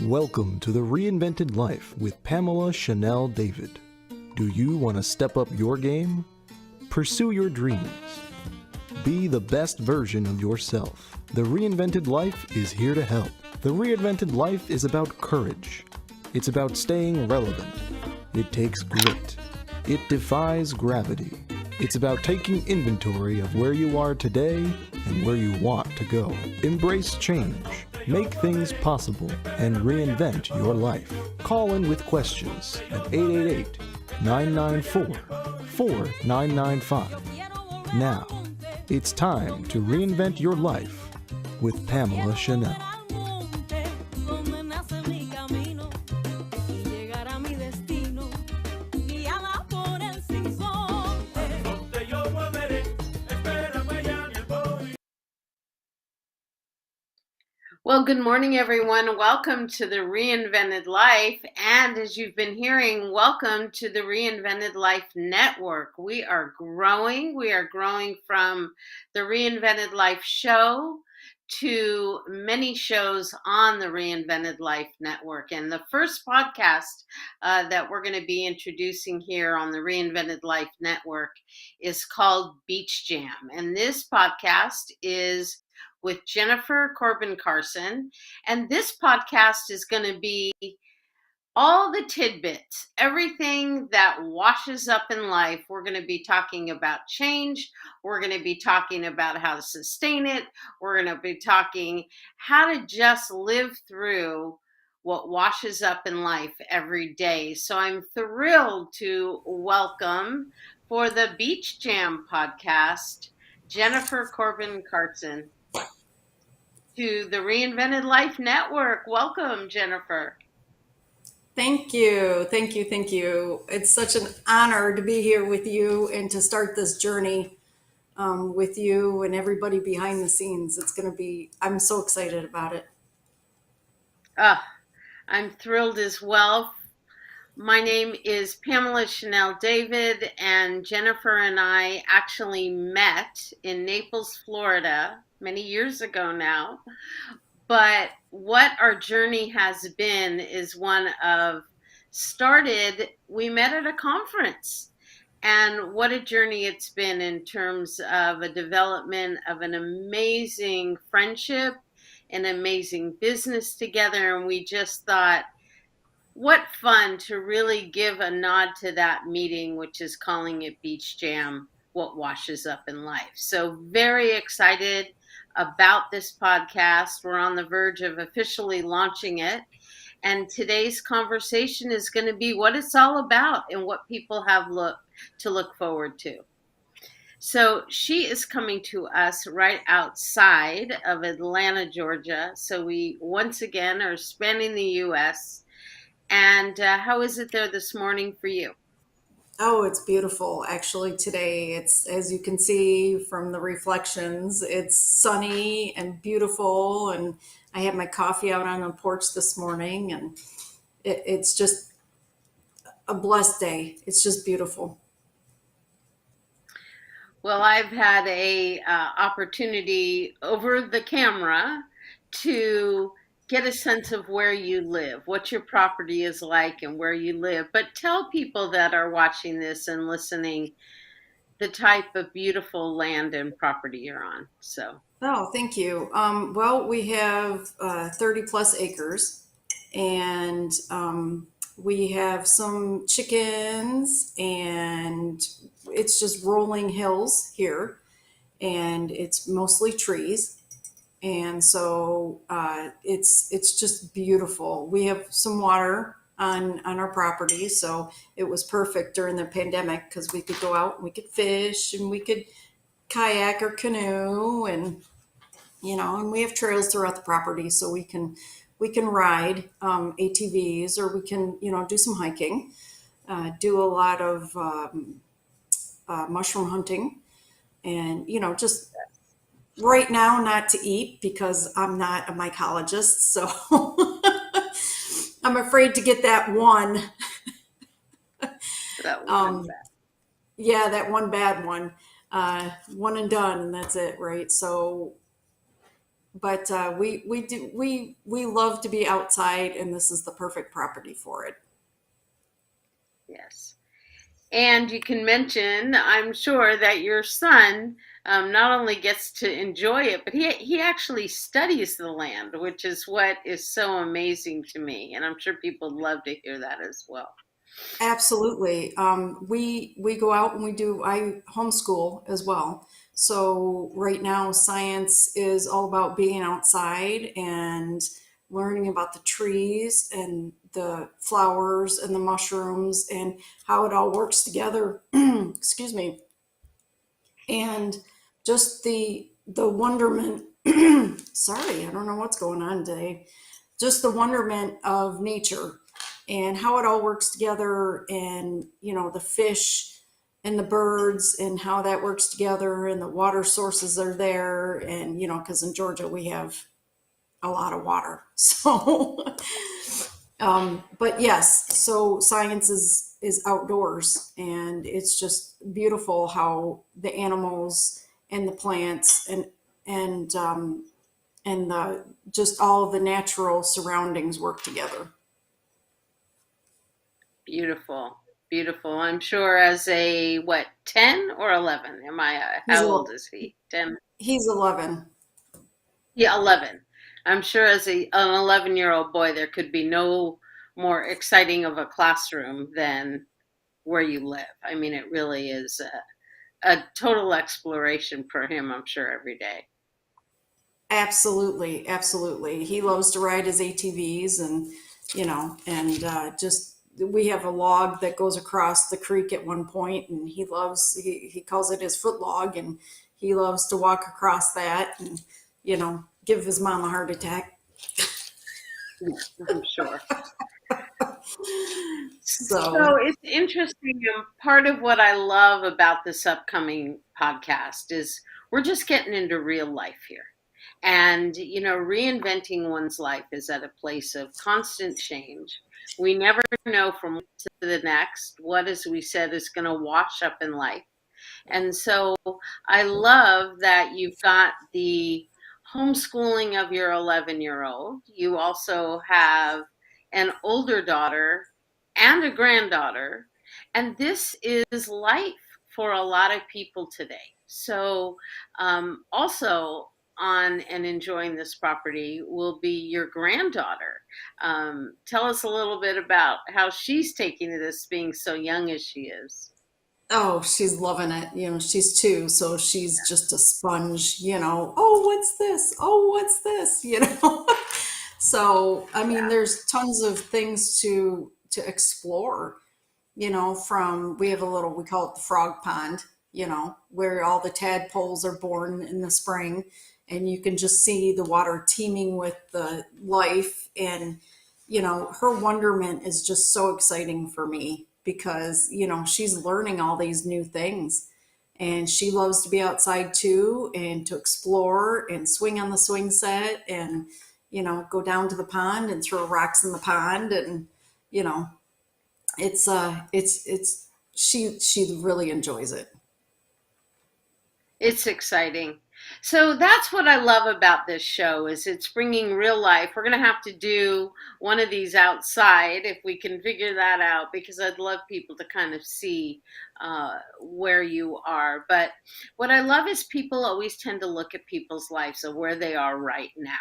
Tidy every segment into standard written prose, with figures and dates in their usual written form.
Welcome to the Reinvented Life with Pamela Chanel David. Do you want to step up your game? Pursue your dreams. Be the best version of yourself. The Reinvented Life is here to help. The Reinvented Life is about courage. It's about staying relevant. It takes grit. It defies gravity. It's about taking inventory of where you are today and where you want to go. Embrace change. Make things possible and reinvent your life. Call in with questions at 888-994-4995. Now, it's time to reinvent your life with Pamela Chanel. Well, good morning, everyone. Welcome to the Reinvented Life. And as you've been hearing, welcome to the Reinvented Life Network. We are growing. We are growing from the Reinvented Life show to many shows on the Reinvented Life Network. And the first podcast that we're going to be introducing here on the Reinvented Life Network is called Beach Jam. And this podcast is with Jennifer Corbin-Carson. And this podcast is going to be all the tidbits, everything that washes up in life. We're going to be talking about change. We're going to be talking about how to sustain it. We're going to be talking how to just live through what washes up in life every day. So I'm thrilled to welcome for the Beach Jam podcast, Jennifer Corbin-Carson to the Reinvented Life Network. Welcome, Jennifer. Thank you. It's such an honor to be here with you and to start this journey with you and everybody behind the scenes. I'm so excited about it. I'm thrilled as well. My name is Pamela Chanel David, and Jennifer and I actually met in Naples, Florida, many years ago now. But what our journey has been is we met at a conference. And what a journey it's been in terms of a development of an amazing friendship, an amazing business together. And we just thought, what fun to really give a nod to that meeting, which is calling it Beach Jam, What Washes Up in Life. So very excited about this podcast. We're on the verge of officially launching it. And today's conversation is going to be what it's all about and what people have to look forward to. So she is coming to us right outside of Atlanta, Georgia. So we once again are spanning the U.S. And how is it there this morning for you? Oh, it's beautiful. Actually, today, as you can see from the reflections, it's sunny and beautiful. And I had my coffee out on the porch this morning, and it's just a blessed day. It's just beautiful. Well, I've had a opportunity over the camera to get a sense of where you live, what your property is like and where you live. But tell people that are watching this and listening the type of beautiful land and property you're on. Oh, thank you. Well, we have 30 plus acres, and we have some chickens, and it's just rolling hills here, and it's mostly trees. And so it's just beautiful. We have some water on our property, so it was perfect during the pandemic because we could go out and we could fish and we could kayak or canoe, and and we have trails throughout the property, so we can ride ATVs, or we can do some hiking, do a lot of mushroom hunting, and just right now not to eat because I'm not a mycologist, so I'm afraid to get that one. That one Yeah, that one bad one, one and done, and that's it, right? So but we love to be outside, and this is the perfect property for it. Yes. And you can mention, I'm sure, that your son not only gets to enjoy it, but he actually studies the land, which is what is so amazing to me. And I'm sure people love to hear that as well. Absolutely. We go out and I homeschool as well. So right now, science is all about being outside and learning about the trees and the flowers and the mushrooms and how it all works together. Excuse me. And just the wonderment. Sorry, I don't know what's going on today. Just the wonderment of nature and how it all works together, and the fish and the birds and how that works together, and the water sources are there, and because in Georgia we have a lot of water. So but yes, so science is outdoors, and it's just beautiful how the animals and the plants and the just all of the natural surroundings work together. Beautiful, beautiful. I'm sure as a, what, 10 or 11? He's How a old is he? 10? he's 11. Yeah, 11. I'm sure as an 11-year-old boy, there could be no more exciting of a classroom than where you live. I mean, it really is a total exploration for him, I'm sure, every day. Absolutely, absolutely. He loves to ride his ATVs, and just we have a log that goes across the creek at one point, and he calls it his foot log, and he loves to walk across that, and give his mom a heart attack. I'm sure. So So it's interesting. Part of what I love about this upcoming podcast is we're just getting into real life here. And, reinventing one's life is at a place of constant change. We never know from one to the next what, as we said, is going to wash up in life. And so I love that you've got the homeschooling of your 11-year-old. You also have an older daughter and a granddaughter. And this is life for a lot of people today. So, also on and enjoying this property will be your granddaughter. Tell us a little bit about how she's taking to this, being so young as she is. oh, she's loving it. She's 2, so she's just a sponge. Oh, what's this? Oh, what's this? So I mean, there's tons of things to explore. From we have a little, we call it the frog pond. Where all the tadpoles are born in the spring, and you can just see the water teeming with the life. And her wonderment is just so exciting for me, because she's learning all these new things, and she loves to be outside too, and to explore and swing on the swing set, and go down to the pond and throw rocks in the pond. And you know it's she really enjoys it. It's exciting. So that's what I love about this show is it's bringing real life. We're going to have to do one of these outside if we can figure that out, because I'd love people to kind of see where you are. But what I love is people always tend to look at people's lives of where they are right now.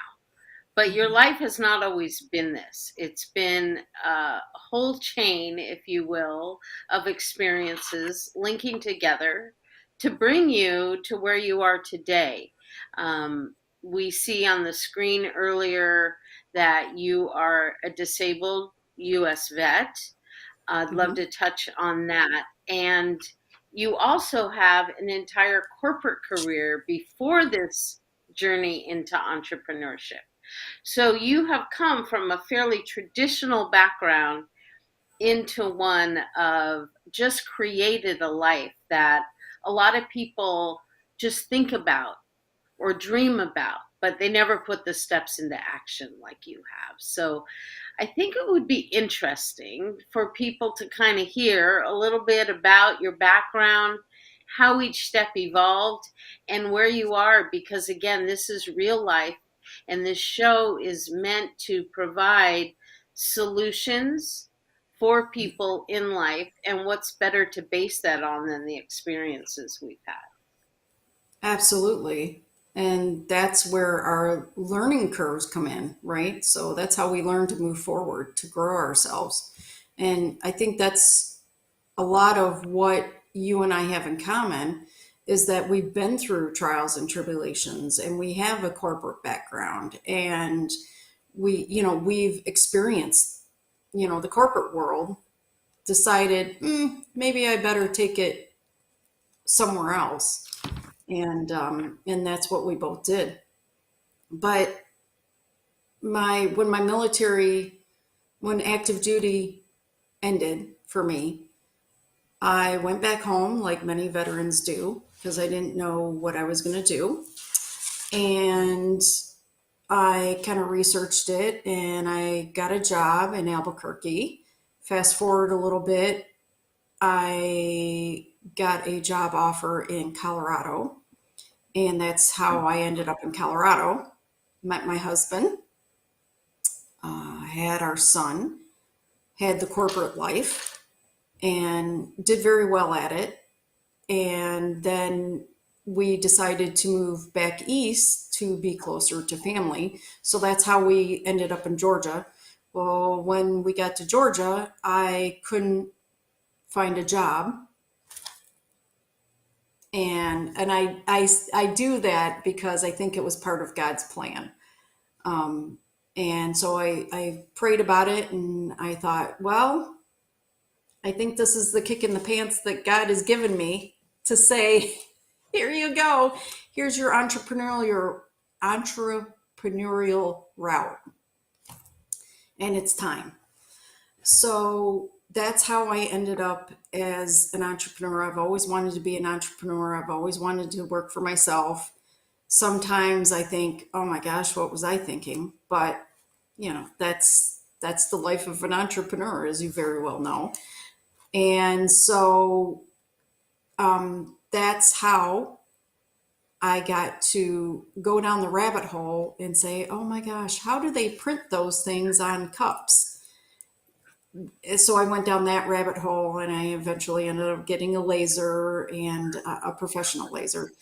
But your life has not always been this. It's been a whole chain, if you will, of experiences linking together to bring you to where you are today. We see on the screen earlier that you are a disabled U.S. vet. I'd love Mhm. to touch on that. And you also have an entire corporate career before this journey into entrepreneurship. So you have come from a fairly traditional background into one of just created a life that a lot of people just think about or dream about, but they never put the steps into action like you have. So I think it would be interesting for people to kind of hear a little bit about your background, how each step evolved, and where you are, because again, this is real life. And this show is meant to provide solutions for people in life. And what's better to base that on than the experiences we've had? Absolutely. And that's where our learning curves come in, right? So that's how we learn to move forward, to grow ourselves. And I think that's a lot of what you and I have in common is that we've been through trials and tribulations and we have a corporate background and we've experienced, the corporate world, decided, maybe I better take it somewhere else. And that's what we both did. But when my military, when active duty ended for me, I went back home like many veterans do because I didn't know what I was going to do. And I kind of researched it and I got a job in Albuquerque. Fast forward a little bit, I got a job offer in Colorado. And that's how I ended up in Colorado. Met my husband, had our son, had the corporate life, and did very well at it. And then we decided to move back east to be closer to family. So that's how we ended up in Georgia. Well, when we got to Georgia, I couldn't find a job. And I do that because I think it was part of God's plan. And so I prayed about it and I thought, well, I think this is the kick in the pants that God has given me to say, here you go. Here's your entrepreneurial route. And it's time. So that's how I ended up as an entrepreneur. I've always wanted to be an entrepreneur. I've always wanted to work for myself. Sometimes I think, oh my gosh, what was I thinking? But that's the life of an entrepreneur, as you very well know. And so that's how I got to go down the rabbit hole and say, oh my gosh, how do they print those things on cups? So I went down that rabbit hole and I eventually ended up getting a laser and a professional laser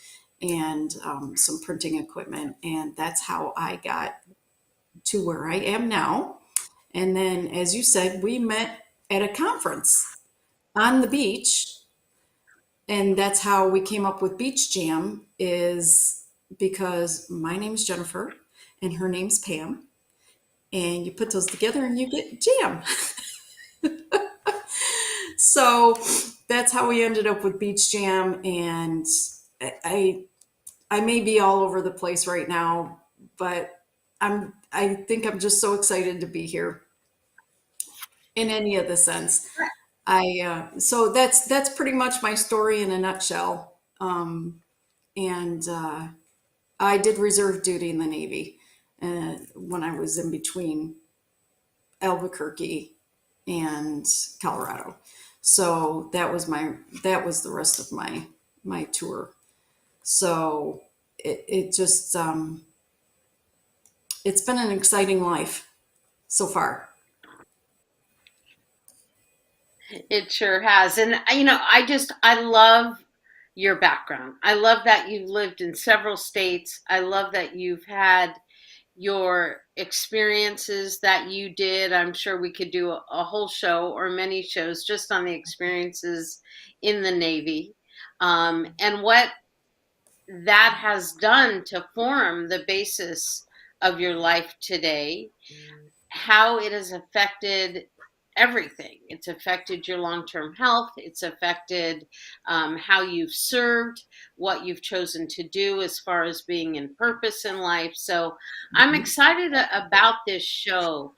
and some printing equipment. And that's how I got to where I am now. And then, as you said, we met at a conference on the beach. And that's how we came up with Beach Jam, is because my name's Jennifer and her name's Pam. And you put those together and you get jam. So that's how we ended up with Beach Jam. And I may be all over the place right now, but I think I'm just so excited to be here in any of the sense. So that's pretty much my story in a nutshell. And I did reserve duty in the Navy when I was in between Albuquerque and Colorado. So that was the rest of my tour. So it just it's been an exciting life so far. It sure has. And, I love your background. I love that you've lived in several states. I love that you've had your experiences that you did. I'm sure we could do a whole show or many shows just on the experiences in the Navy, and what that has done to form the basis of your life today, how it has affected everything. It's affected your long-term health. It's affected how you've served, what you've chosen to do as far as being in purpose in life. So I'm excited about this show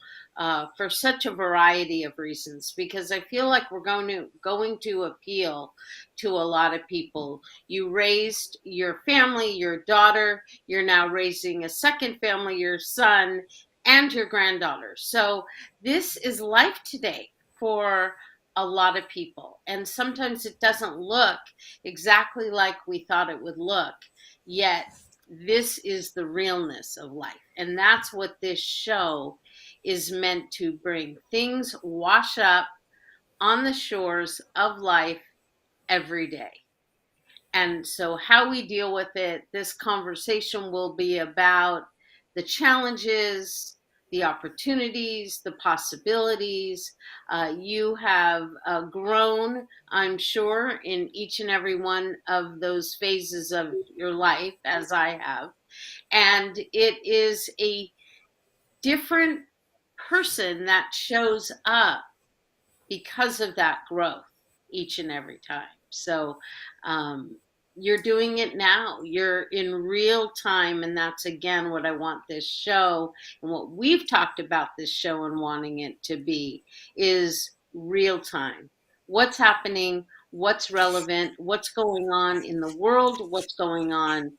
for such a variety of reasons, because I feel like we're going to appeal to a lot of people. You raised your family, your daughter. You're now raising a second family, your son, and your granddaughter. So this is life today for a lot of people. And sometimes it doesn't look exactly like we thought it would look. Yet this is the realness of life. And that's what this show is meant to bring. Things wash up on the shores of life every day. And so, how we deal with it, this conversation will be about the challenges, the opportunities, the possibilities. You have grown, I'm sure, in each and every one of those phases of your life, as I have. And it is a different person that shows up because of that growth each and every time. So um, you're doing it now. You're in real time. And that's again what I want this show and what we've talked about this show and wanting it to be is real time. What's happening? What's relevant? What's going on in the world? What's going on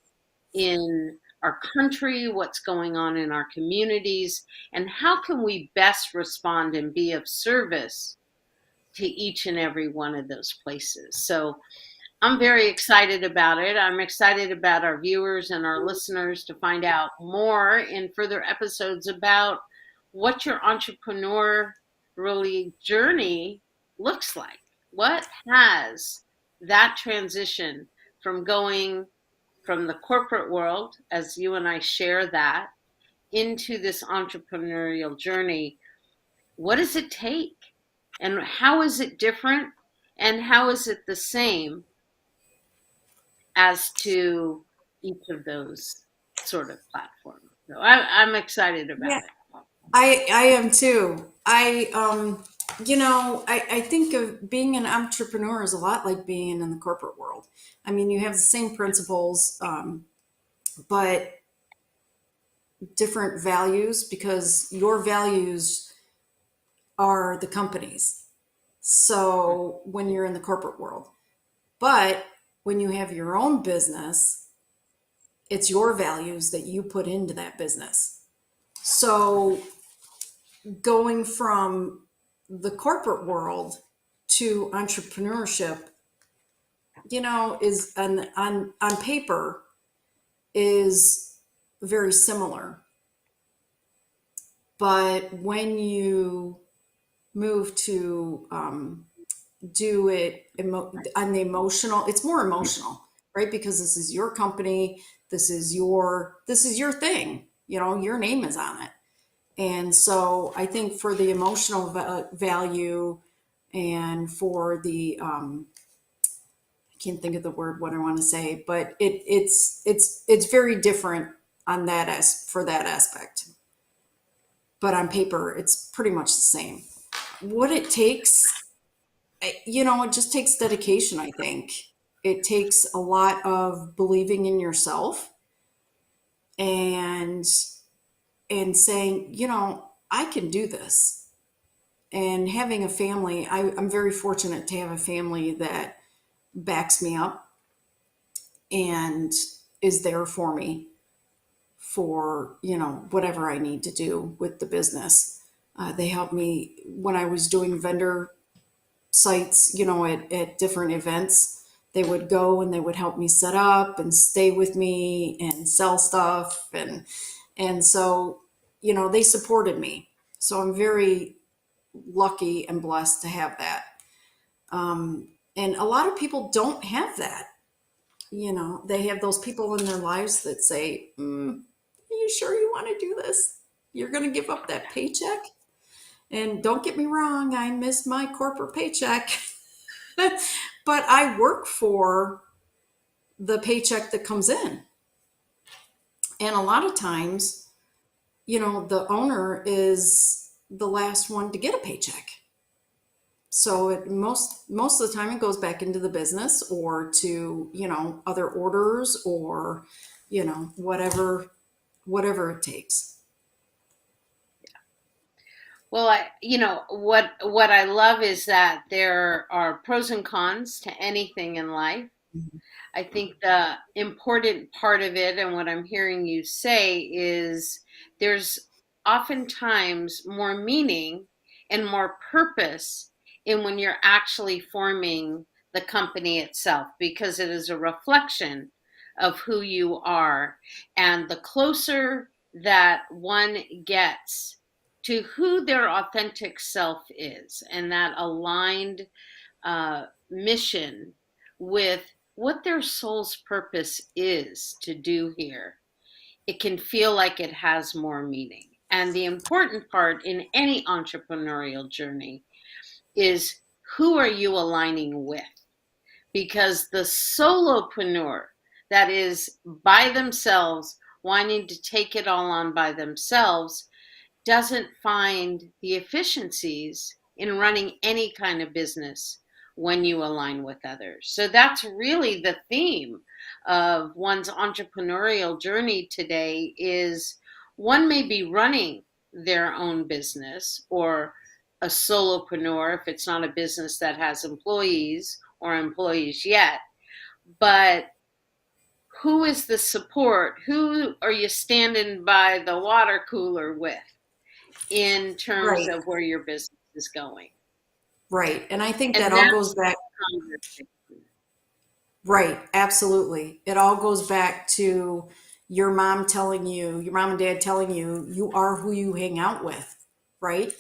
in our country? What's going on in our communities? And how can we best respond and be of service to each and every one of those places? So I'm very excited about it. I'm excited about our viewers and our listeners to find out more in further episodes about what your entrepreneur really journey looks like. What has that transition from going from the corporate world, as you and I share that, into this entrepreneurial journey, what does it take? And how is it different? And how is it the same as to each of those sort of platforms? So I'm excited about Yeah, it. I am too. I think of being an entrepreneur is a lot like being in the corporate world. I mean, you have the same principles, but different values because your values are the company's. So when you're in the corporate world, but when you have your own business, it's your values that you put into that business. So going from the corporate world to entrepreneurship, is on paper is very similar. But when you move to do it on the emotional, it's more emotional, right? Because this is your company, this is your thing. Your name is on it. And so I think for the emotional value and for the I can't think of the word what I want to say, but it's very different on that for that aspect. But on paper, it's pretty much the same. What it takes, it just takes dedication, I think. It takes a lot of believing in yourself and saying, I can do this. And having a family, I'm very fortunate to have a family that backs me up and is there for me for, whatever I need to do with the business. They helped me when I was doing vendor sites, at different events. They would go and they would help me set up and stay with me and sell stuff. And so, they supported me. So I'm very lucky and blessed to have that. And a lot of people don't have that. They have those people in their lives that say, are you sure you want to do this? You're going to give up that paycheck? And don't get me wrong, I miss my corporate paycheck. But I work for the paycheck that comes in. And a lot of times, the owner is the last one to get a paycheck. So most of the time it goes back into the business or to, other orders or, whatever it takes. Well, what I love is that there are pros and cons to anything in life. Mhm. I think the important part of it, and what I'm hearing you say, is there's oftentimes more meaning and more purpose in when you're actually forming the company itself, because it is a reflection of who you are. And the closer that one gets to who their authentic self is, and that aligned mission with what their soul's purpose is to do here, it can feel like it has more meaning. And the important part in any entrepreneurial journey is, who are you aligning with? Because the solopreneur that is by themselves, wanting to take it all on by themselves, doesn't find the efficiencies in running any kind of business when you align with others. So that's really the theme of one's entrepreneurial journey today, is one may be running their own business, or a solopreneur if it's not a business that has employees or employees yet, but who is the support? Who are you standing by the water cooler with in terms Right. of where your business is going? Right. And I think that And all that's goes back. the conversation. Right. Absolutely. It all goes back to your mom and dad telling you, you are who you hang out with. Right.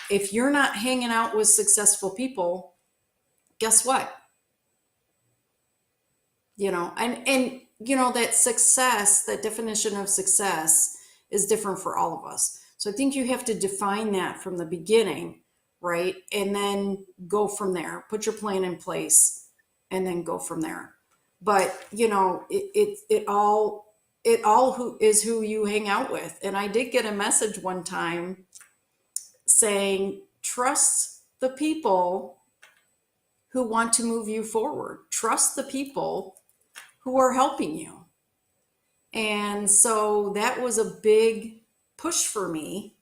If you're not hanging out with successful people, guess what? That success, that definition of success is different for all of us. So I think you have to define that from the beginning, right? And then go from there, put your plan in place, and then go from there. But it all who is who you hang out with. And I did get a message one time saying, trust the people who want to move you forward, trust the people who are helping you. And so that was a big push for me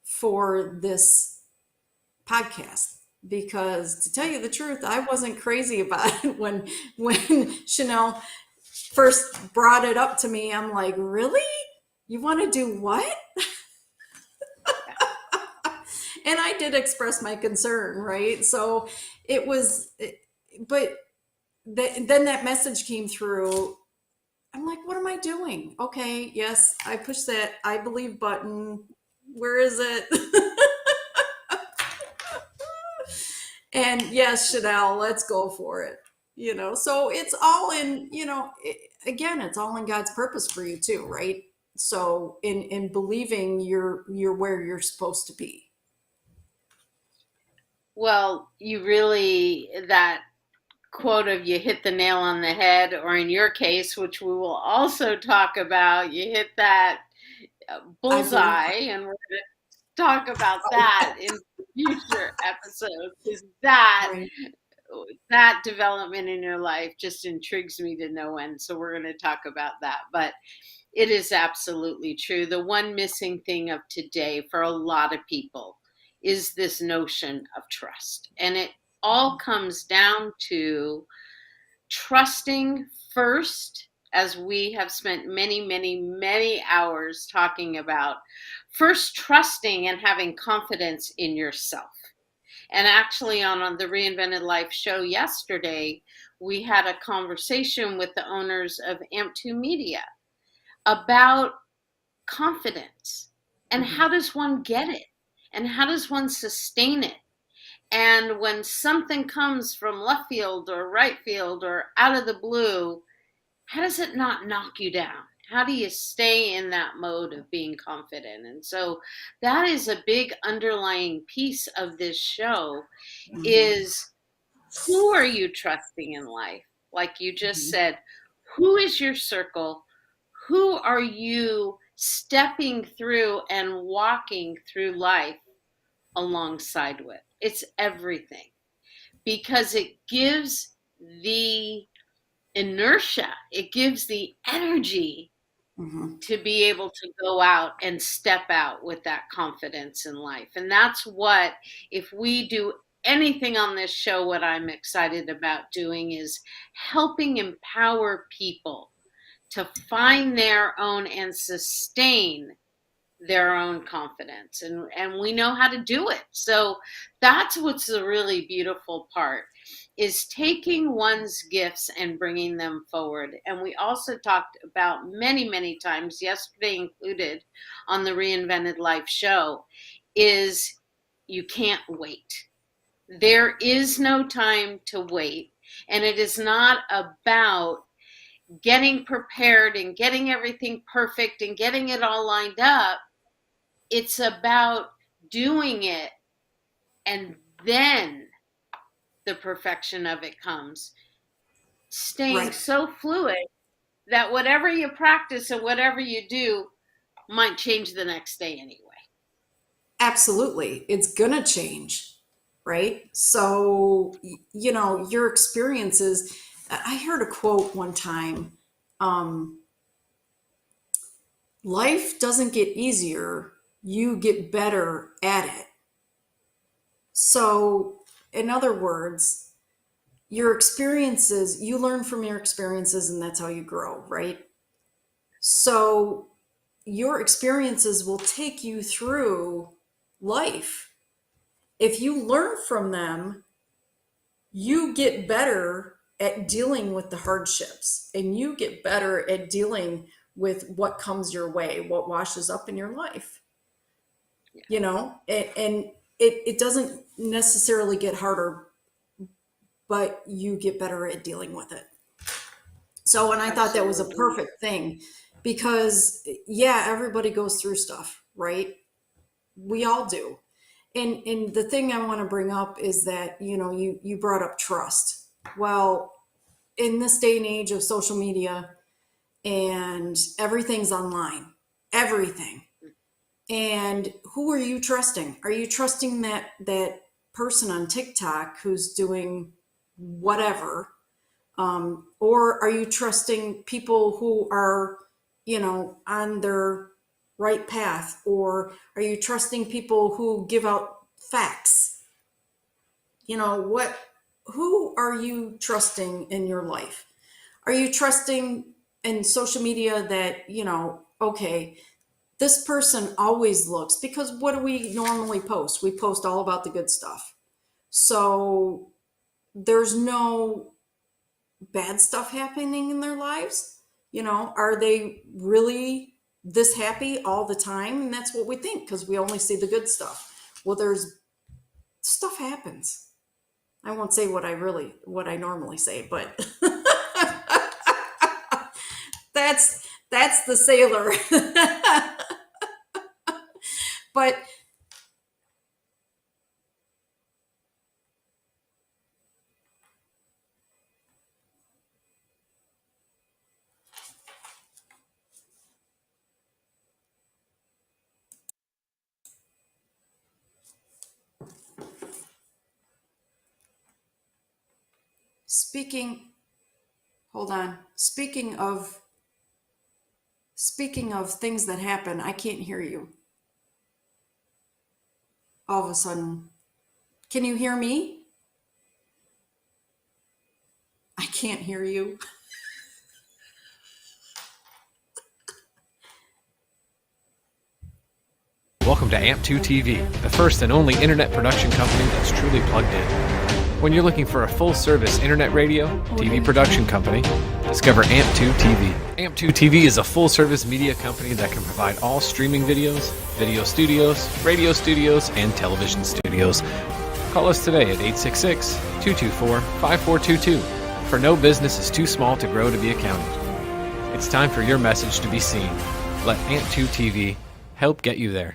for this podcast, because to tell you the truth, I wasn't crazy about it when Chanel first brought it up to me. I'm like, really? You want to do what? And I did express my concern, right? So it was, but then that message came through. I'm like, what am I doing? Okay, yes, I pushed that I believe button. Where is it? And yes, Chanel, let's go for it. So it's all in, again, it's all in God's purpose for you too, right? So in believing you're where you're supposed to be. Well, that quote of "you hit the nail on the head," or in your case, which we will also talk about, you hit that bullseye, and we're going to talk about that in future episodes. Is Right. that development in your life just intrigues me to no end. So we're going to talk about that. But it is absolutely true. The one missing thing of today for a lot of people is this notion of trust. And it all comes down to trusting first, as we have spent many, many, many hours talking about, first trusting and having confidence in yourself. And actually, on the Reinvented Life show yesterday, we had a conversation with the owners of AMP2 Media about confidence and how does one get it and how does one sustain it. And when something comes from left field or right field or out of the blue, how does it not knock you down? How do you stay in that mode of being confident? And so that is a big underlying piece of this show, is who are you trusting in life? Like you just said, who is your circle? Who are you stepping through and walking through life alongside with? It's everything, because it gives the inertia, it gives the energy to be able to go out and step out with that confidence in life. And that's what, if we do anything on this show, what I'm excited about doing is helping empower people to find their own and sustain their own confidence, and we know how to do it. So that's what's the really beautiful part, is taking one's gifts and bringing them forward. And we also talked about many times, yesterday included, on the Reinvented Life show, is you can't wait. There is no time to wait, and it is not about getting prepared and getting everything perfect and getting it all lined up. It's about doing it, and then the perfection of it comes. Staying Right. so fluid that whatever you practice and whatever you do might change the next day anyway. Absolutely. It's going to change, right? So, your experiences. I heard a quote one time, life doesn't get easier, you get better at it. So, in other words, your experiences, you learn from your experiences, and that's how you grow, right? So, your experiences will take you through life. If you learn from them, you get better at dealing with the hardships, and you get better at dealing with what comes your way, what washes up in your life. And it doesn't necessarily get harder, but you get better at dealing with it. So, and I thought that was a perfect thing, because everybody goes through stuff, right? We all do. And the thing I want to bring up is that, you brought up trust. Well, in this day and age of social media, and everything's online, everything. And who are you trusting? Are you trusting that person on TikTok who's doing whatever? Or are you trusting people who are, on their right path? Or are you trusting people who give out facts? Who are you trusting in your life? Are you trusting in social media that, okay, this person always looks, because what do we normally post? We post all about the good stuff. So there's no bad stuff happening in their lives. Are they really this happy all the time? And that's what we think, because we only see the good stuff. Well, there's stuff happens. I won't say what I normally say, but that's the sailor. But hold on. Speaking of things that happen, I can't hear you. All of a sudden, can you hear me? I can't hear you. Welcome to AMP2 TV, the first and only internet production company that's truly plugged in. When you're looking for a full-service internet radio, TV production company, discover AMP2 TV. AMP2 TV is a full-service media company that can provide all streaming videos, video studios, radio studios, and television studios. Call us today at 866-224-5422, for no business is too small to grow to be accounted. It's time for your message to be seen. Let AMP2 TV help get you there.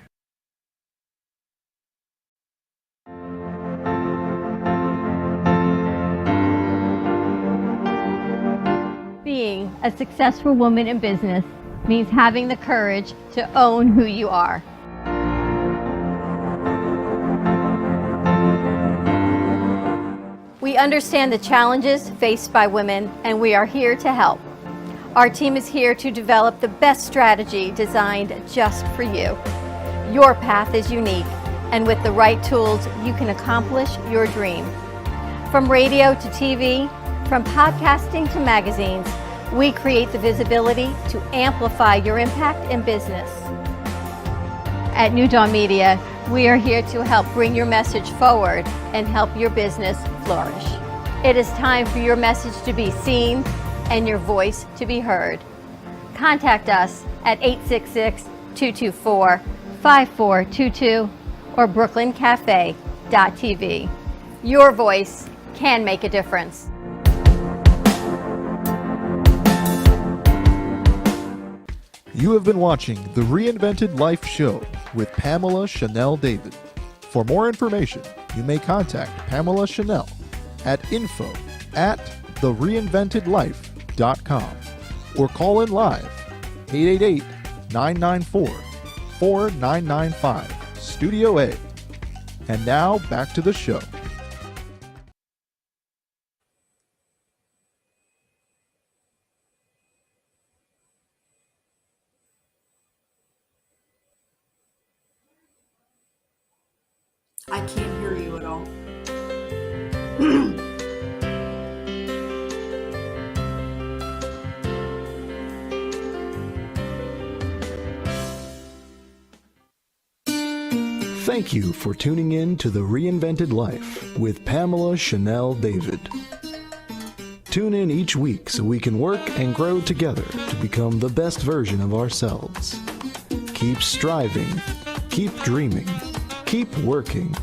Being a successful woman in business means having the courage to own who you are. We understand the challenges faced by women, and we are here to help. Our team is here to develop the best strategy designed just for you. Your path is unique, and with the right tools, you can accomplish your dream. From radio to TV, from podcasting to magazines, we create the visibility to amplify your impact in business. At New Dawn Media, we are here to help bring your message forward and help your business flourish. It is time for your message to be seen and your voice to be heard. Contact us at 866-224-5422 or brooklyncafe.tv. Your voice can make a difference. You have been watching the Reinvented Life Show with Pamela Chanel David. For more information, you may contact Pamela Chanel at info@thereinventedlife.com or call in live 888-994-4995, Studio A. And now back to the show. I can't hear you at all. Thank you for tuning in to The Reinvented Life with Pamela Chanel David. Tune in each week so we can work and grow together to become the best version of ourselves. Keep striving, keep dreaming, keep working,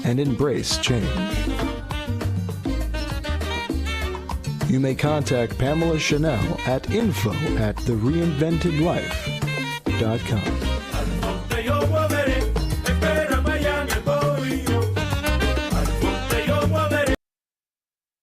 and embrace change. You may contact Pamela Chanel at info@thereinventedlife.com.